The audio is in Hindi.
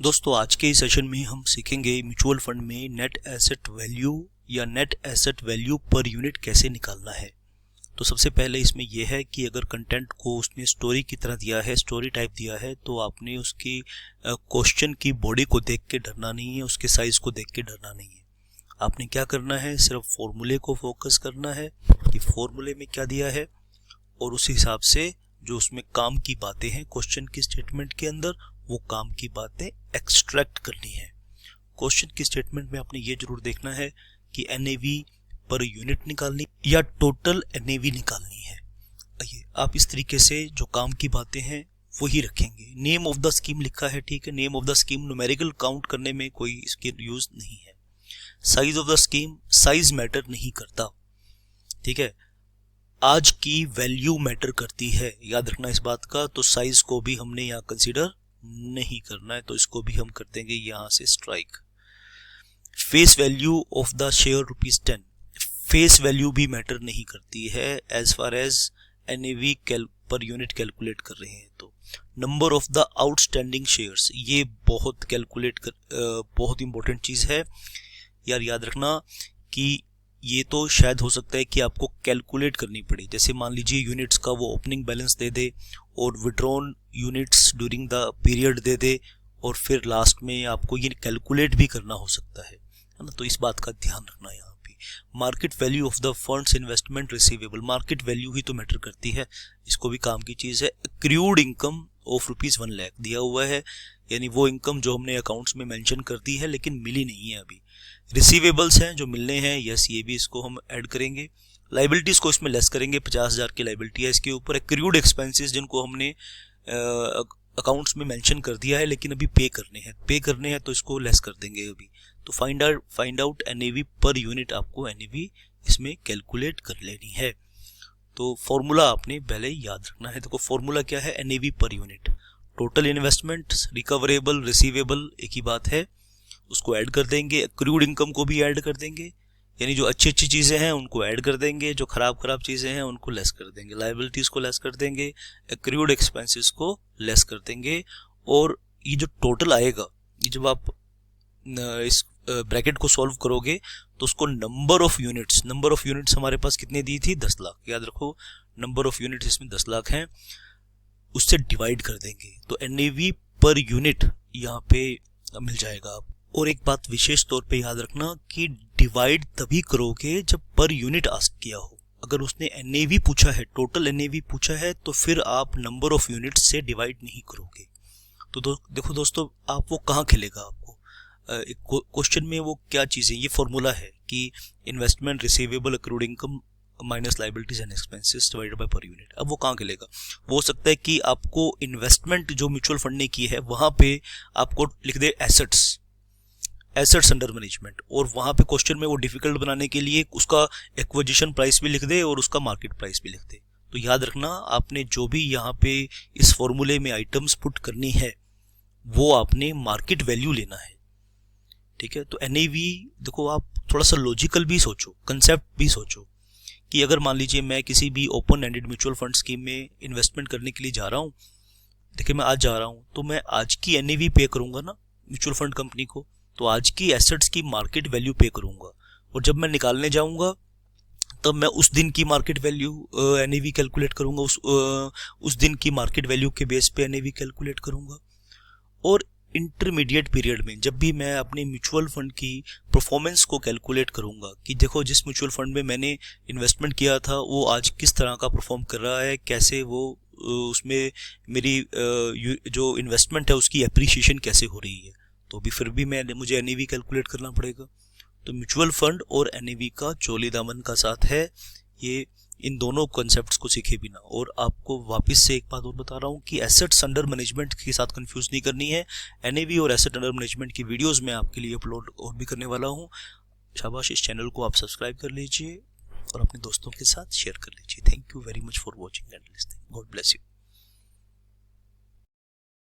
दोस्तों आज के इस सेशन में हम सीखेंगे म्यूचुअल फंड में नेट एसेट वैल्यू या net asset value per unit कैसे निकालना है। तो सबसे पहले इसमें यह है कि अगर कंटेंट को उसने स्टोरी की तरह दिया है, स्टोरी टाइप दिया है, तो आपने उसकी क्वेश्चन की बॉडी को देख के डरना नहीं है, उसके साइज को देख के डरना नहीं है। आपने क्या करना है, सिर्फ फॉर्मूले को फोकस करना है कि फॉर्मूले में क्या दिया है और उस हिसाब से जो उसमें काम की बातें हैं क्वेश्चन की स्टेटमेंट के अंदर, वो काम की बातें एक्सट्रैक्ट करनी है। क्वेश्चन की स्टेटमेंट में आपने ये जरूर देखना है कि एनएवी पर यूनिट निकालनी या टोटल एनएवी निकालनी है। ये आप इस तरीके से जो काम की बातें हैं वही रखेंगे। नेम ऑफ द स्कीम लिखा है, ठीक है, name of the scheme numerical count करने में कोई इसके यूज नहीं है। Size of the scheme, size matter नहीं करता, ठीक है। आज की वैल्यू मैटर करती है, याद रखना इस बात का। तो साइज को भी हमने यहाँ कंसीडर नहीं करना है, तो इसको भी हम कर देंगे यहां से strike. Face value of the share ₹10, face value भी मैटर नहीं करती है as far as NAV per unit calculate कर रहे हैं। तो number of the outstanding shares, ये बहुत बहुत इंपॉर्टेंट चीज है यार। याद रखना कि ये तो शायद हो सकता है कि आपको कैलकुलेट करनी पड़े। जैसे मान लीजिए यूनिट्स का वो ओपनिंग बैलेंस दे दे और withdrawn units during the period दे दे और फिर लास्ट में आपको ये कैलकुलेट भी करना हो सकता है ना। तो इस बात का ध्यान रखना यहाँ पे। Market value of the funds investment receivable, market value ही तो मैटर करती है, इसको भी काम की चीज है। एक्रूड इनकम ऑफ ₹1 लाख दिया हुआ है, यानी वो इनकम जो हमने अकाउंट्स में मेंशन कर दी है लेकिन मिली नहीं है अभी। रिसीवेबल्स हैं जो मिलने हैं, यस, ये भी इसको हम ऐड करेंगे। लाइबिलिटीज को इसमें लेस करेंगे, 50,000 की लाइबिलिटी है इसके ऊपर। एक्रूड एक्सपेंसेस जिनको हमने अकाउंट्स में मेंशन कर दिया है लेकिन अभी पे करने हैं तो इसको लेस कर देंगे अभी। तो find out NAV per unit, आपको एनएवी इसमें कैलकुलेट कर लेनी है। तो फॉर्मूला आपने पहले याद रखना है। देखो फॉर्मूला क्या है, NAV per unit. Total investment, recoverable, receivable एक ही बात है, उसको ऐड कर देंगे। एक्रूड इनकम को भी ऐड कर देंगे, यानी जो अच्छी अच्छी चीजें हैं उनको ऐड कर देंगे, जो खराब चीजें हैं उनको लेस कर देंगे। लायबिलिटीज को लेस कर देंगे, एक्रूड एक्सपेंसेस को लेस कर देंगे। और ये जो टोटल आएगा, ये जब आप इस ब्रैकेट को सॉल्व करोगे तो उसको नंबर ऑफ यूनिट्स हमारे पास कितने दी थी, 10 लाख। याद रखो नंबर ऑफ यूनिट्स इसमें 10 लाख हैं, उससे डिवाइड कर देंगे तो एनएवी पर यूनिट यहाँ पे मिल जाएगा। और एक बात विशेष तौर पे याद रखना कि डिवाइड तभी करोगे जब पर यूनिट आस्क किया हो। अगर उसने एनएवी पूछा है, टोटल एनएवी पूछा है, तो फिर आप नंबर ऑफ यूनिट से डिवाइड नहीं करोगे। तो देखो दोस्तों, आप वो कहाँ खेलेगा आपको क्वेश्चन में, वो क्या चीजें, ये फॉर्मूला है कि investment receivable accrued income minus liabilities and expenses divided by per unit. अब वो कहाँ खेलेगा, वो हो सकता है कि आपको इन्वेस्टमेंट जो म्यूचुअल फंड ने की है वहां पे आपको लिख दे एसेट्स अंडर मैनेजमेंट, और वहां पे क्वेश्चन में वो डिफिकल्ट बनाने के लिए उसका एक्विजिशन प्राइस भी लिख दे और उसका मार्केट प्राइस भी लिख दे। तो याद रखना, आपने जो भी यहाँ पे इस फॉर्मूले में आइटम्स पुट करनी है वो आपने मार्केट वैल्यू लेना है, ठीक है। तो एनएवी देखो, आप थोड़ा सा लॉजिकल भी सोचो, कंसेप्ट भी सोचो कि अगर मान लीजिए मैं किसी भी open ended mutual fund scheme में इन्वेस्टमेंट करने के लिए जा रहा हूँ, देखिए मैं आज जा रहा हूँ, तो मैं आज की एनएवी पे करूंगा ना म्यूचुअल फंड कंपनी को, तो आज की एसेट्स की मार्केट वैल्यू पे करूंगा। और जब मैं निकालने जाऊंगा तब मैं उस दिन की मार्केट वैल्यू एनएवी कैलकुलेट करूंगा, उस दिन की मार्केट वैल्यू के बेस पे एनएवी कैलकुलेट करूंगा। और इंटरमीडिएट पीरियड में जब भी मैं अपने म्यूचुअल फंड की परफॉर्मेंस को कैलकुलेट करूंगा कि देखो जिस म्यूचुअल फंड में मैंने इन्वेस्टमेंट किया था वो आज किस तरह का परफॉर्म कर रहा है, कैसे वो उसमें मेरी जो इन्वेस्टमेंट है उसकी एप्रिसिएशन कैसे हो रही है, तो भी फिर भी मुझे एनएवी कैलकुलेट करना पड़ेगा। तो म्यूचुअल फंड और एनएवी का चोली दामन का साथ है, ये इन दोनों कॉन्सेप्ट्स को सीखे बिना। और आपको वापस से एक बात और बता रहा हूँ कि एसेट्स अंडर मैनेजमेंट के साथ कंफ्यूज नहीं करनी है। एनएवी और एसेट अंडर मैनेजमेंट की वीडियोस मैं आपके लिए अपलोड और भी करने वाला हूँ। शाबाश, इस चैनल को आप सब्सक्राइब कर लीजिए और अपने दोस्तों के साथ शेयर कर लीजिए। Thank you very much for watching and listening. God bless you.